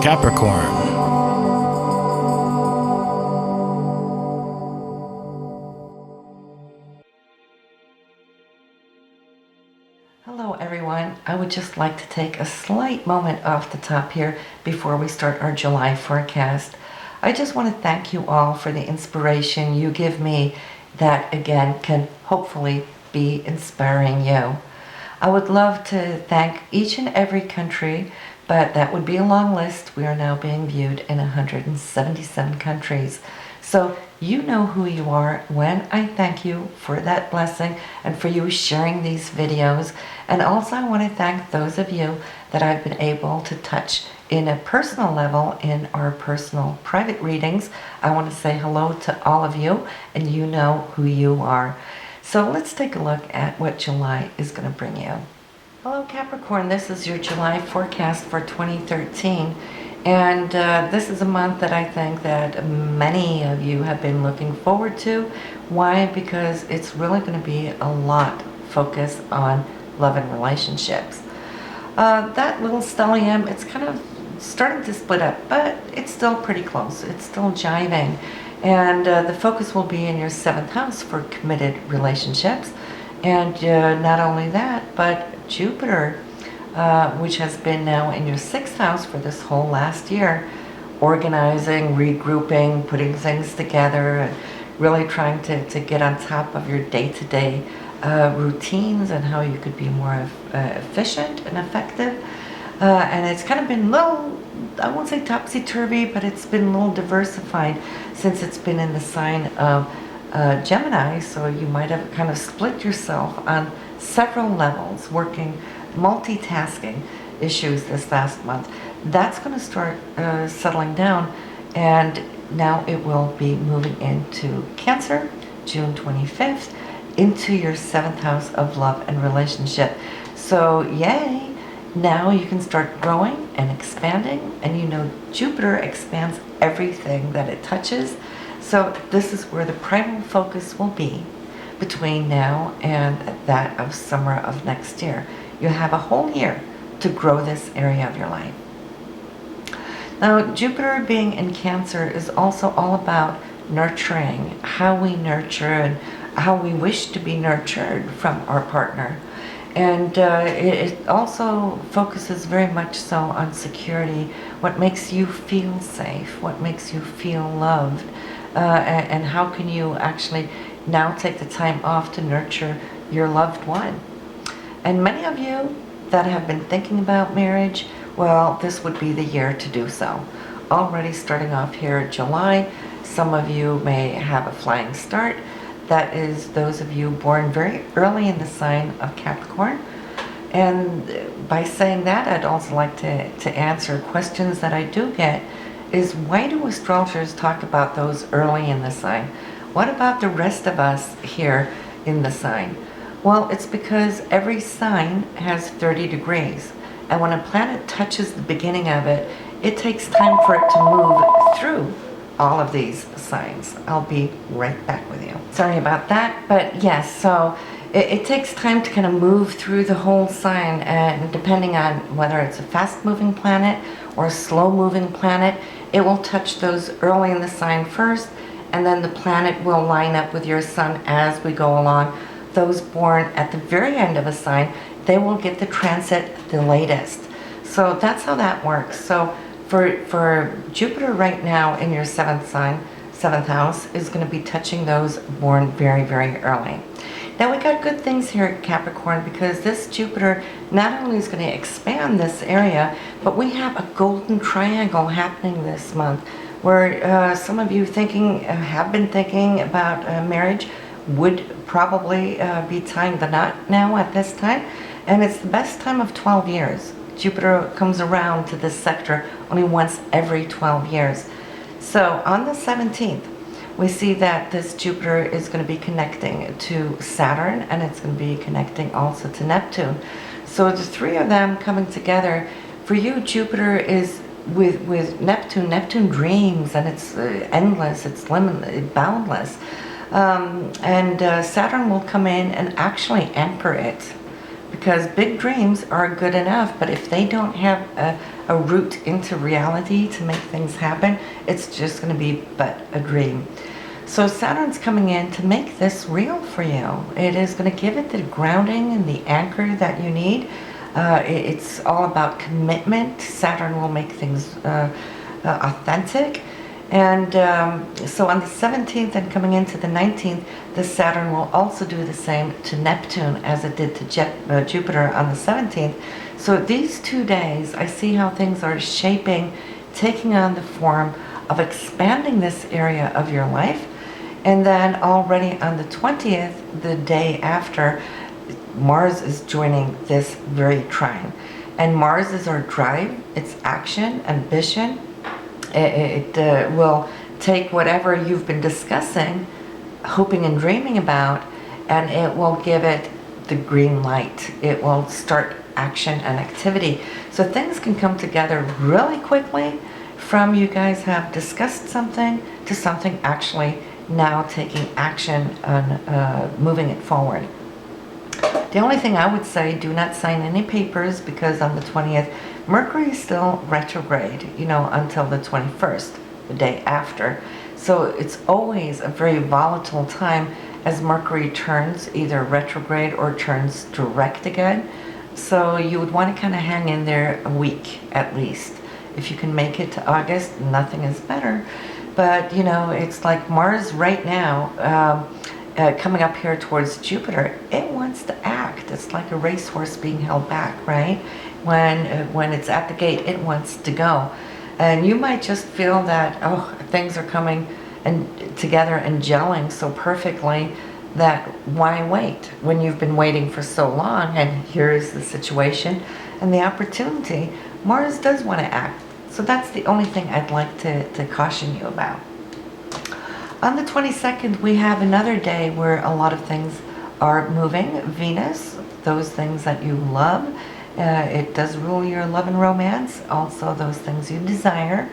Capricorn. Hello everyone, I would just like to take a slight moment off the top here before we start our July forecast. I just want to thank you all for the inspiration you give me that again can hopefully be inspiring you. I would love to thank each and every country, but that would be a long list. We are now being viewed in 177 countries. So you know who you are when I thank you for that blessing and for you sharing these videos. And also I want to thank those of you that I've been able to touch in a personal level in our personal private readings. I want to say hello to all of you, and you know who you are. So let's take a look at what July is going to bring you. Hello Capricorn, this is your July forecast for 2013. And this is a month that I think that many of you have been looking forward to. Why? Because it's really going to be a lot focused on love and relationships. That little stellium, it's kind of starting to split up, but it's still pretty close. It's still jiving. And the focus will be in your 7th house for committed relationships. And not only that, but Jupiter, which has been now in your 6th house for this whole last year, organizing, regrouping, putting things together, and really trying to get on top of your day-to-day routines and how you could be more efficient and effective. And it's kind of been a little, I won't say topsy-turvy, but it's been a little diversified since it's been in the sign of Gemini. So you might have kind of split yourself on several levels, working multitasking issues this last month. That's going to start settling down, and now it will be moving into Cancer, June 25th, into your 7th house of love and relationship. So yay! Now you can start growing and expanding, and you know Jupiter expands everything that it touches. So this is where the primal focus will be between now and that of summer of next year. You have a whole year to grow this area of your life. Now, Jupiter being in Cancer is also all about nurturing, how we nurture and how we wish to be nurtured from our partner. And it also focuses very much so on security, what makes you feel safe, what makes you feel loved, and how can you actually now take the time off to nurture your loved one. And many of you that have been thinking about marriage, well, this would be the year to do so. Already starting off here in July, some of you may have a flying start. That is those of you born very early in the sign of Capricorn. And by saying that, I'd also like to answer questions that I do get is, why do astrologers talk about those early in the sign? What about the rest of us here in the sign? Well, it's because every sign has 30 degrees. And when a planet touches the beginning of it, it takes time for it to move through all of these signs. I'll be right back with you. Sorry about that, but yes, so it takes time to kind of move through the whole sign, and depending on whether it's a fast-moving planet or a slow-moving planet, it will touch those early in the sign first, and then the planet will line up with your sun as we go along. Those born at the very end of a sign, they will get the transit the latest. So that's how that works. So for Jupiter right now in your 7th sign, 7th house, is going to be touching those born very, very early. Now we got good things here at Capricorn, because this Jupiter not only is going to expand this area, but we have a golden triangle happening this month, where some of you have been thinking about marriage would probably be tying the knot now at this time. And it's the best time of 12 years. Jupiter comes around to this sector only once every 12 years. So on the 17th, we see that this Jupiter is going to be connecting to Saturn, and it's going to be connecting also to Neptune. So the three of them coming together, for you, Jupiter is with Neptune. Neptune dreams, and it's endless, it's boundless. And Saturn will come in and actually anchor it because big dreams are good enough, but if they don't have a root into reality to make things happen, it's just going to be but a dream. So Saturn's coming in to make this real for you. It is going to give it the grounding and the anchor that you need. It's all about commitment. Saturn will make things authentic. And so on the 17th and coming into the 19th, the Saturn will also do the same to Neptune as it did to Jupiter on the 17th. So these 2 days, I see how things are shaping, taking on the form of expanding this area of your life. And then already on the 20th, the day after, Mars is joining this very trine. And Mars is our drive, it's action, ambition. It will take whatever you've been discussing, hoping and dreaming about, and it will give it the green light. It will start action and activity. So things can come together really quickly from you guys have discussed something to something actually now taking action on moving it forward. The only thing I would say, do not sign any papers, because on the 20th, Mercury is still retrograde, until the 21st, the day after. So it's always a very volatile time as Mercury turns either retrograde or turns direct again. So you would want to kind of hang in there a week at least. If you can make it to August, nothing is better. But, it's like Mars right now, coming up here towards Jupiter, it wants to act. It's like a racehorse being held back, right? When it's at the gate, it wants to go. And you might just feel that, things are coming and together and gelling so perfectly that why wait when you've been waiting for so long? And here's the situation and the opportunity. Mars does want to act. So that's the only thing I'd like to caution you about. On the 22nd, we have another day where a lot of things are moving. Venus, those things that you love. It does rule your love and romance, also those things you desire,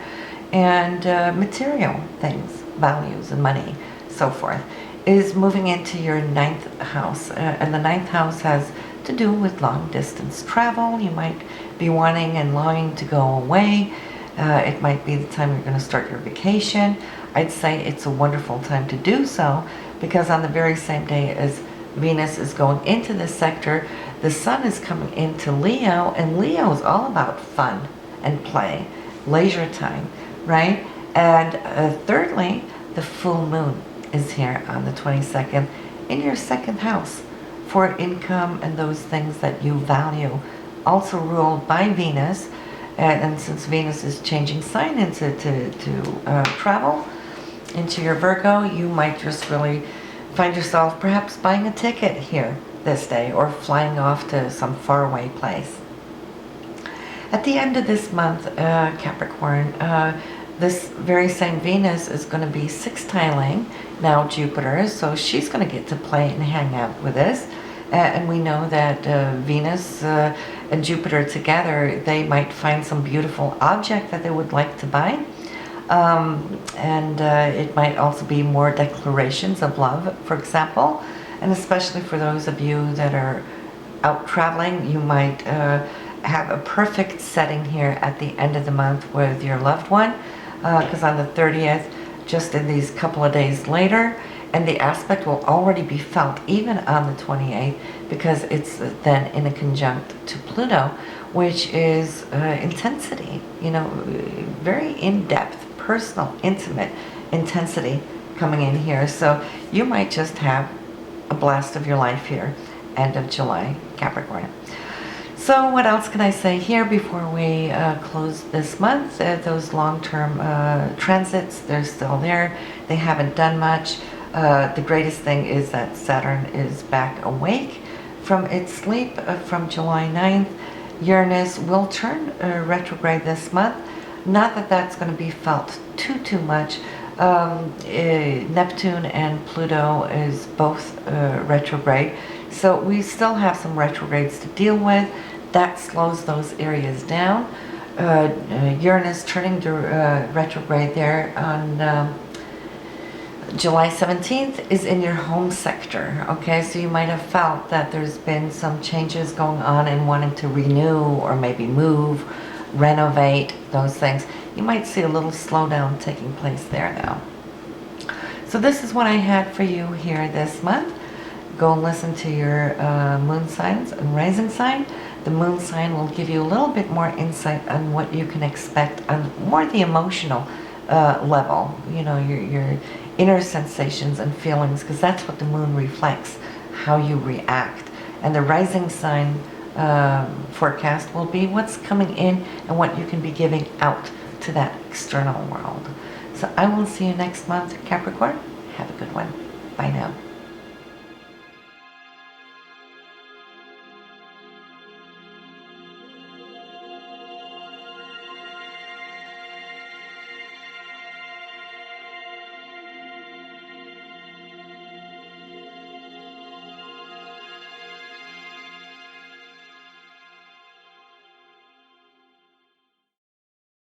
and material things, values and money, so forth, is moving into your 9th house. And the 9th house has to do with long distance travel. You might be wanting and longing to go away. It might be the time you're going to start your vacation. I'd say it's a wonderful time to do so, because on the very same day as Venus is going into this sector, the Sun is coming into Leo, and Leo is all about fun and play, leisure time, right? And thirdly, the full moon is here on the 22nd in your 2nd house for income and those things that you value, also ruled by Venus. And since Venus is changing sign into travel into your Virgo, you might just really find yourself perhaps buying a ticket here this day or flying off to some faraway place. At the end of this month, Capricorn, this very same Venus is going to be sextiling now Jupiter, so she's going to get to play and hang out with us. And we know that Venus and Jupiter together, they might find some beautiful object that they would like to buy. And it might also be more declarations of love, for example. And especially for those of you that are out traveling, you might have a perfect setting here at the end of the month with your loved one. Because on the 30th, just in these couple of days later, and the aspect will already be felt even on the 28th, because it's then in a conjunct to Pluto, which is intensity, very in-depth, personal, intimate intensity coming in here. So you might just have a blast of your life here, end of July, Capricorn. So what else can I say here before we close this month? Those long-term transits, they're still there. They haven't done much. The greatest thing is that Saturn is back awake from its sleep from July 9th. Uranus will turn retrograde this month. Not that that's going to be felt too much. Neptune and Pluto is both retrograde. So we still have some retrogrades to deal with. That slows those areas down. Uranus turning to retrograde there on July 17th is in your home sector, okay? So you might have felt that there's been some changes going on and wanting to renew or maybe move, renovate, those things. You might see a little slowdown taking place there now. So this is what I had for you here this month. Go and listen to your moon signs and rising sign. The moon sign will give you a little bit more insight on what you can expect on more the emotional level, you know, your inner sensations and feelings, because that's what the moon reflects, how you react. And the rising sign forecast will be what's coming in and what you can be giving out to that external world. So I will see you next month, Capricorn. Have a good one. Bye now.